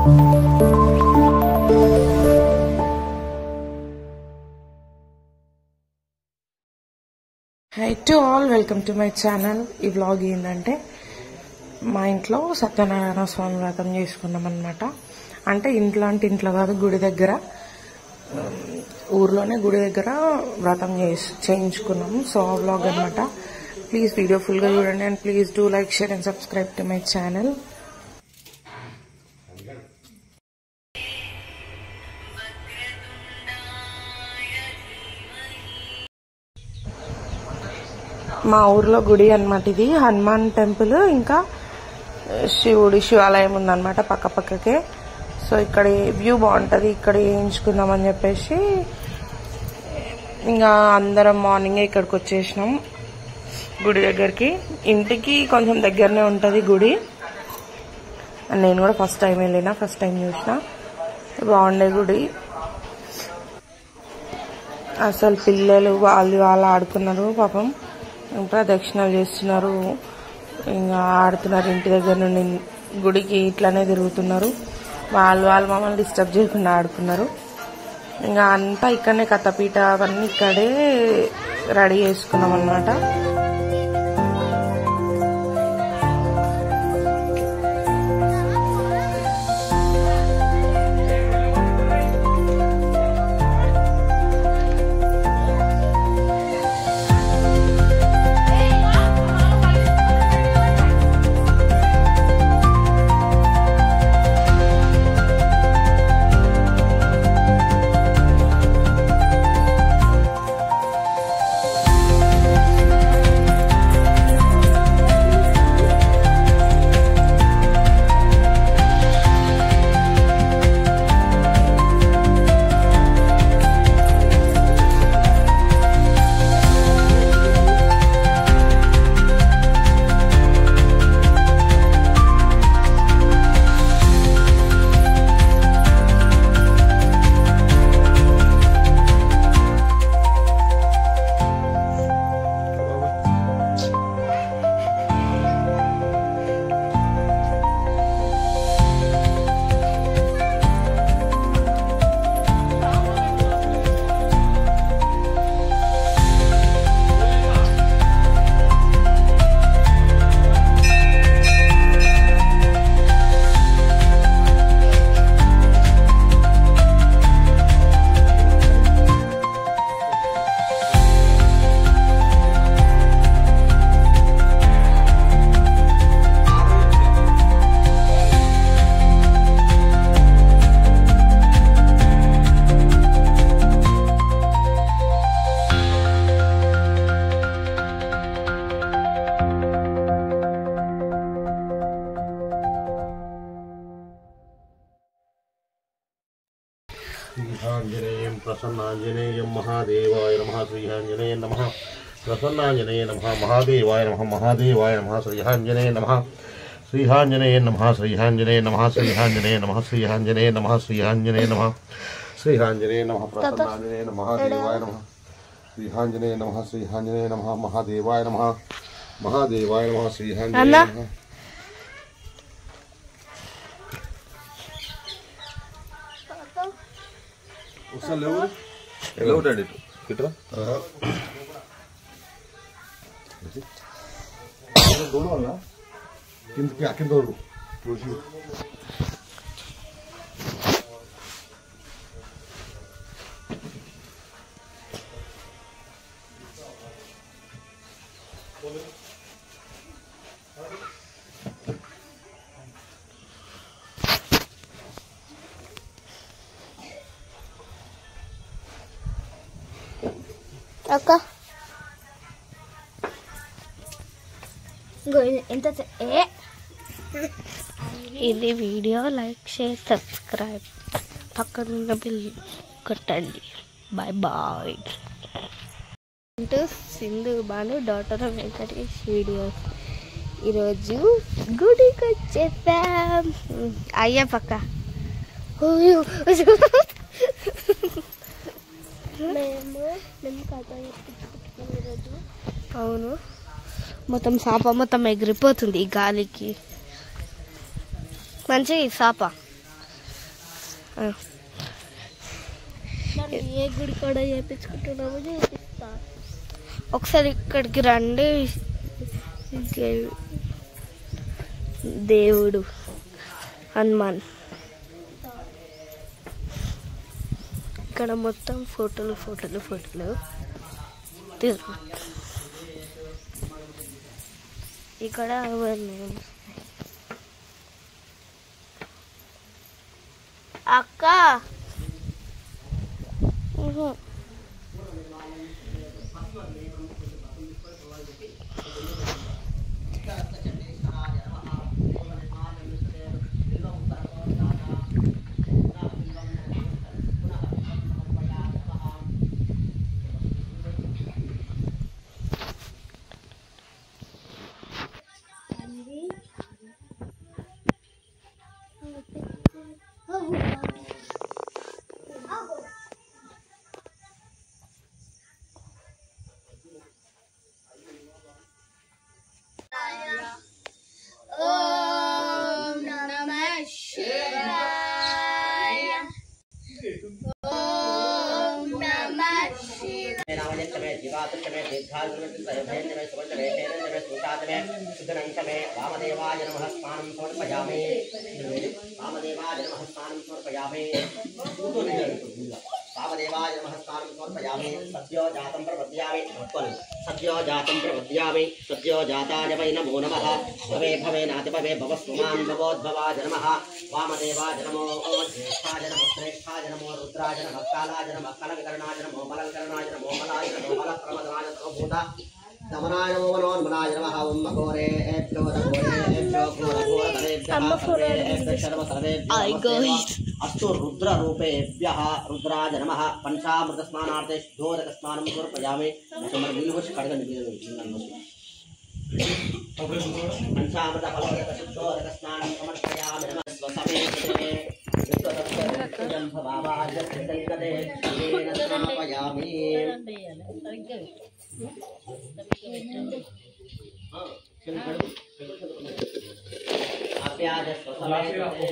Hi to all, welcome to my channel. ఈ vlog ఏంటంటే మా ఇంట్లో సత్యనారాయణ స్వామి వ్రతం చేసుకున్నాం అన్నమాట. అంటే ఇంట్లో కాదు, గుడి దగ్గర, ఊర్లోనే గుడి దగ్గర వ్రతం చేయించుకున్నాము. సో ఆ వ్లాగ్ అన్నమాట. ప్లీజ్ వీడియో ఫుల్ గా చూడండి and please do like, share and subscribe to my channel. మా ఊర్లో గుడి అన్నమాట ఇది. హనుమాన్ టెంపుల్ ఇంకా శివాలయం ఉందన్నమాట పక్కకే. సో ఇక్కడ వ్యూ బాగుంటది, ఇక్కడ వేయించుకుందామని చెప్పేసి ఇంకా అందరం మార్నింగే ఇక్కడికి వచ్చేసినాం గుడి దగ్గరికి. ఇంటికి కొంచెం దగ్గరనే ఉంటది గుడి. నేను కూడా ఫస్ట్ టైం వెళ్ళినా, ఫస్ట్ టైం చూసిన. బాగుండే గుడి. అసలు పిల్లలు వాళ్ళు ఆడుకున్నారు పాపం, ప్రదక్షిణలు చేస్తున్నారు, ఇంకా ఆడుతున్నారు. ఇంటి దగ్గర నుండి గుడికి ఇట్లానే తిరుగుతున్నారు. వాళ్ళు మమ్మల్ని డిస్టర్బ్ చేయకుండా ఆడుకున్నారు. ఇంకా అంతా ఇక్కడనే కథపీట అవన్నీ ఇక్కడే రెడీ చేసుకున్నాం అన్నమాట. श्रीहांजनेयं प्रसन्नांजनेयं महादेवाय नमः. श्रीहांजनेय नमः. प्रसन्नांजनेय नमः. महादेवाय नमः. महादेवाय नमः. श्रीहांजनेय नमः. श्रीहांजनेय नमः. श्रीहांजनेय नमः. श्रीहांजनेय नमः. श्रीहांजनेय नमः. श्रीहांजनेय नमः. श्रीहांजनेय नमः. प्रसन्नांजनेय नमः. महादेवाय नमः. श्रीहांजनेय नमः. श्रीहांजनेय नमः. महादेवाय नमः. महादेवाय नमः. श्रीहांजनेय नमः. అక్క ఎంత ఇది వీడియో లైక్, షేర్, సబ్స్క్రైబ్, పక్కనున్న బిల్ కొట్టండి. Bye bye. Sindhu Banu, daughter of Venkatesh videos. ఈరోజు గుడికి వచ్చేసాం. అయ్యా పక్క అవును, మొత్తం సాప మొత్తం ఎగిరిపోతుంది ఈ గాలికి. మంచి సాప ఏ గుడి కూడా చేయించుకుంటున్నామో చూపిస్తా. ఒకసారి ఇక్కడికి రండి. దేవుడు హనుమాన్. ఇక్కడ మొత్తం ఫోటోలు తిరుగు. ఇక్కడ అక్క वामदेवाय नमः स्नानं समर्पयामि वामदेवाय नमः स्नानं समर्पयामि वामदेवाय नमः स्नानं समर्पयामि सद्यो जातं प्रपद्यामि सद्यो जाताय वै नमो नमः भवे भवे नातिभवे भवस्वमान् भवोद्भवाय नमः वामदेवाय नमो ज्येष्ठाय नमो श्रेष्ठाय नमो रुद्राय नमः कालाय नमः कलविकरणाय नमो मलङ्करणाय नमो मलाय नमो मलप्रमदाय नमो भूता दमनाय नमो मनोन्मनाय नमः ओम घोरेभ्यो अस्तु रुद्ररूपेभ्यः रुद्राय नमः पंचामृतस्नानार्थे शुद्धोदकस्नानं समर्पयामि पंचामृतफलोदकशुद्धोदकस्नानं समर्पयामि नमः स्वसमेते स्नापयामि आप्याज स्वसमेते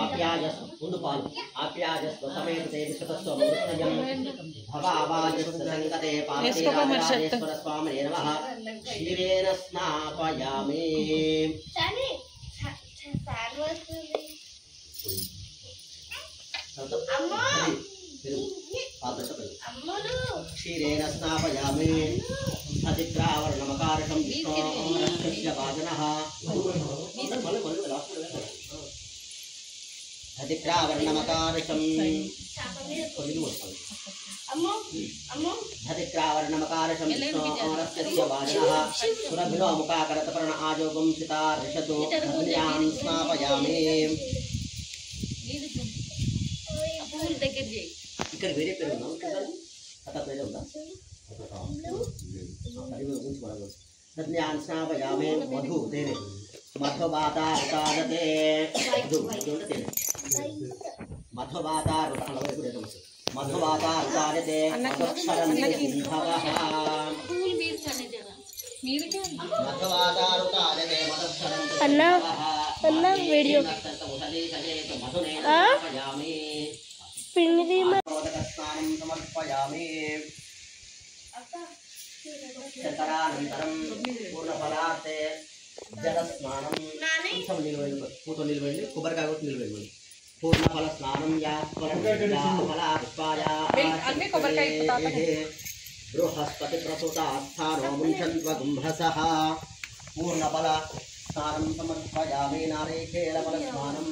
आप्याज उंडुपालु आप्याज स्वसमेते विशतस्व मृतजं भवावाज संगते पार्थिराजेश्वर स्वामिने नमः क्षीरेण स्नापयामि क्षीरेण स्नापयामि अधिग्रावर्णमकारकं विष्णोरस्य वाजनः अधिग्रावर्णमकारकं अधिग्रावर्णमकारकं विष्णोरस्य वाजनः सुरभिनो मुखाकरतपर्ण आजोगं सिता ऋषतु धन्यां स्नापयामि ఇక్కడ వేరే పేరు ఉందా అట్లా పేరే ఉందా జ్ఞాన్ స్నాపయామే మధు తేనే మధువాతారుతాదతే మధు అంటే తేనే మధువాతారుతాదతే అక్షరం భవః మధువాతారుతాదతే మధుక్షరం అన్న వీడియో पिंडी में स्नानं समर्पयामि शतरानन्तरं पूर्णफलार्थे जलस्नानं पूतो निलवेल्लि कोबरकाय कोट्टु निलवेल्लि पूर्णफलस्नानं या फलापुष्पाया अन्ने कोबरकाय बृहस्पति प्रसूतास्थानो मुञ्चन्त्वगुम्भसः पूर्णफल स्नानं समर्पयामि नारिकेलफलस्नानं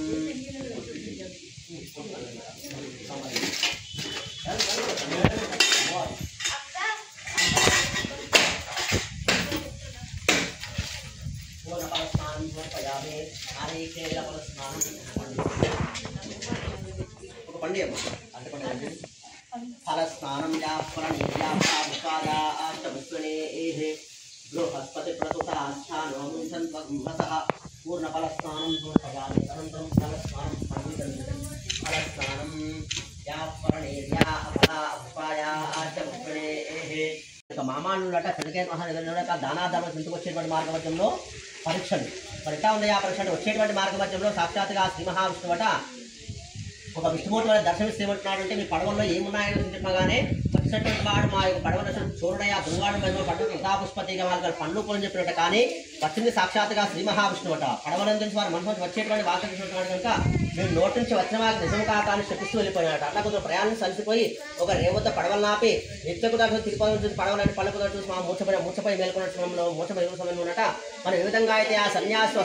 फलस्नानं या बृहस्पति प्रसूतास्थानो मुञ्चन्त्वगुम्भसः पूर्णफलस्नानं समर्पयामि अनन्तरं फलस्नानं మామాళ్ళు చంద్రకేత మహానగరంలో దానాధర్మ ఇంటికి వచ్చేటువంటి మార్గమధ్యంలో పరీక్షలు మరి ఎట్లా ఉంది ఆ పరీక్ష అంటే వచ్చేటువంటి మార్గమధ్యంలో సాక్షాత్తుగా శ్రీ మహావిష్ణువట ఒక విష్ణుమూర్తి వారి దర్శనమిస్తే ఏమంటున్నాడు అంటే మీ పడవల్లో ఏమున్నాయని చెప్పగానే వచ్చినటువంటి వాడు మా యొక్క పడవల చూడడయ్యా దుర్వాడు మరియు పడవ ప్రతాపుష్పతిగా వాళ్ళ పండ్లు అని చెప్పినట్టు కానీ వచ్చింది సాక్షాత్తుగా శ్రీ మహావిష్ణువట పడవలను తెలిసి వారి మనసు వచ్చేటువంటి వార్త చూసినట్టు కనుక మేము నోటి నుంచి వచ్చిన వారికి నిజం కాకాన్ని చెప్పిస్తూ వెళ్ళిపోయినట్టు అట్లా కొంచెం ప్రయాణం కలిసిపోయి ఒక రేవద్ద పడవలు ఆపి నిత్యకు దగ్గర తిరుపతి పడవలని పళ్ళకు చూసి మా మూర్చపై మేల్కొన్న సమయంలో మూర్చపై సమయంలో ఉన్నట మనం ఏ విధంగా అయితే ఆ సన్యాసి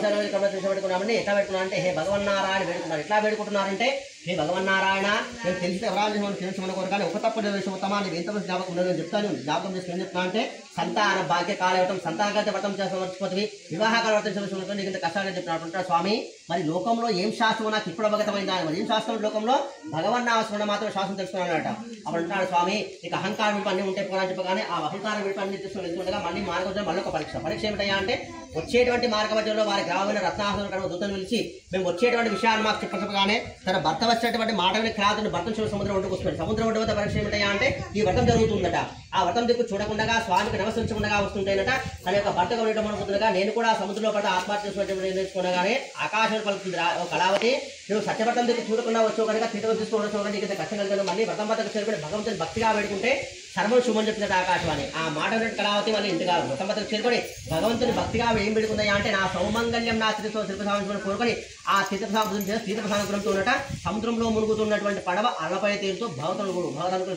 పెట్టుకున్నామని ఎట్లా పెట్టుకున్నా అంటే హే భగవన్నారాయణ వేడుకున్నారు ఎట్లా వేడుకుంటున్నారంటే హే భగవన్నారాయణ నేను తెలిసిన ఎవరాలు తెలుసుకున్న కానీ ఒక తప్పు ఉత్తమాన్ని ఎంత జ్ఞాపకం ఉండదని చెప్తాను జ్ఞాపకం చేసి ఏం చెప్తున్నా అంటే సంతాన భాగ్య కాలవటం సంతానగత వ్రతం సమర్చిపోతుంది వివాహకాల వ్రతం సమర్చుకుంటే నీకు ఇంత కష్టాలని చెప్పినట్టు స్వామి మరి లోకంలో ఏం శాస్త్రం నాకు ఇప్పుడు అవగతమైందా మరి ఏం శాస్త్రం లోకంలో భగవన్నామస్మరణ మాత్రం శాస్త్రం తెలుసుకున్నాడట అప్పుడు అంటాడు స్వామి నీకు అహంకారం విడిపి అన్ని ఉంటే పోరా చెప్పగానే ఆ అహంకారం విడిపి అన్ని తీసుకుని వెళ్తుండగా మళ్ళీ మార్గం మళ్ళీ ఒక పరీక్ష ఏమిటయ్యా అంటే వచ్చేటువంటి మార్గమధ్యంలో వారి గ్రామీణ రత్నాహం కనుక దూతను పిలిచి మేము వచ్చేటువంటి విషయాన్ని మాకు చెప్పగానే తన భర్త వచ్చేటువంటి మాటని క్రాతుని భర్త చూడ సముద్రం ఒడ్డుకు వస్తుంది సముద్రం ఒడ్డు వద్ద పరీక్ష ఏమిటయ్యా అంటే ఈ వ్రతం జరుగుతుందట ఆ వ్రతం దిక్కు చూడకుండా స్వామికి నమస్కరించకుండా వస్తుంటేనట తన యొక్క భర్తగా ఉండటం అనుకుంటుండగా నేను కూడా సముద్రంలో పడ్డ ఆత్మహత్య నేర్చుకునగానే ఆకాశం పలుకుతుంది కళావతి నువ్వు సత్యవ్రతం దిక్కు చూడకుండా వచ్చావు కనుక తీర్థం తీసుకోవడం కనుక నీకు కష్టం కలిగిన మళ్ళీ వ్రతం వద్దకు చేరుకుని భగవంతుని భక్తిగా వేడుకుంటే సర్వం శుభం చెప్తున్నట్టు ఆకాశవాణి ఆ మాట కళావతి మళ్ళీ ఇంటిగా వ్రతం వద్దకు చేరుకొని భగవంతుని భక్తిగా ఏం పెడుకుందా అంటే నా సౌమంగళ్యం నా స్థితితో శిల్పసామం కోరుకొని ఆ స్థితిప్రసాదంతో ఉన్నట సముద్రంలో మునుగుతున్నటువంటి పడవ అలపై తీరుతూ భగవతులు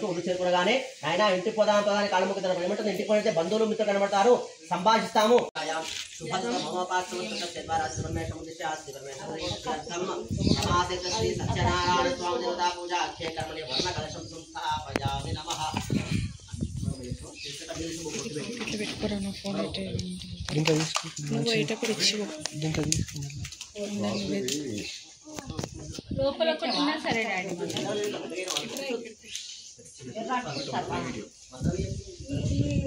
ఒడ్డు చేరుకునగానే ఆయన ఇంటికి పోదాంతో కాళ్ళముఖి తన ఏమంటుంది ఇంటికి పోయితే బంధువులు మిత్రులు కనబడతారు సంభాషిస్తాము సత్యనారాయణ స్వామి దేవతా పూజ అక్షయ కర్మని వర్ణ కలశం సంస్థాపయామి నమః లోపల కొట్టినా సరే డాడీ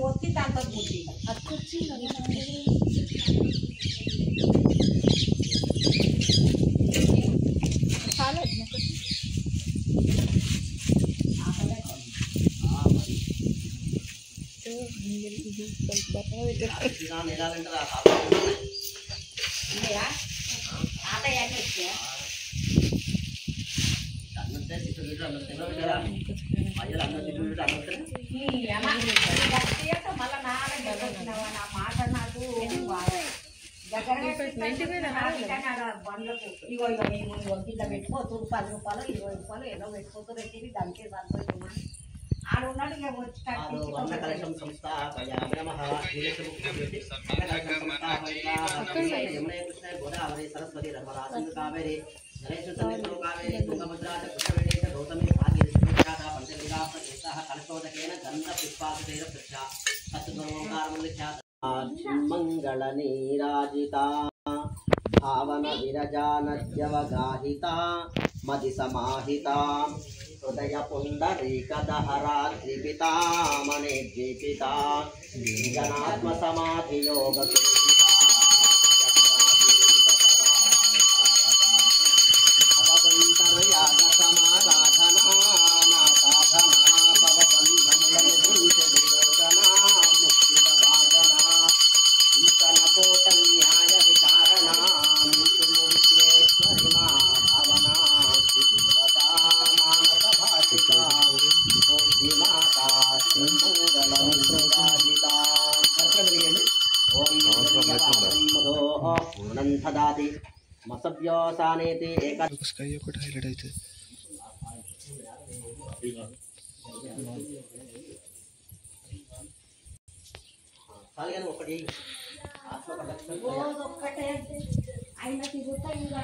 వచ్చి దాంతో బండ్లకు పెట్టుకో 10 రూపాయలు 20 రూపాయలు ఏదో పెట్టుకోతో పెట్టింది దానికే సరిపోతుంది ఆడున్నాడు ఇక వచ్చి గోదావరి సరస్వతి ధర్మరాజు కావేరి గౌతమి కలశోదకేన గంధ పుష్పాశైర మంగళ నీరాజిత భావన విరజానద్యవగాహిత మది సమాహిత హృదయ పుండరీకదహరా ద్రిపితా మణి ద్విపితా జనాత్మ సమాధి యోగ మసభ్యోసానేతి ఏక స్కై ఒకటి హైలైట్ అవుతుంది ఒకటి ఒక్కటే ఆయన తిరుగుతా ఇంకా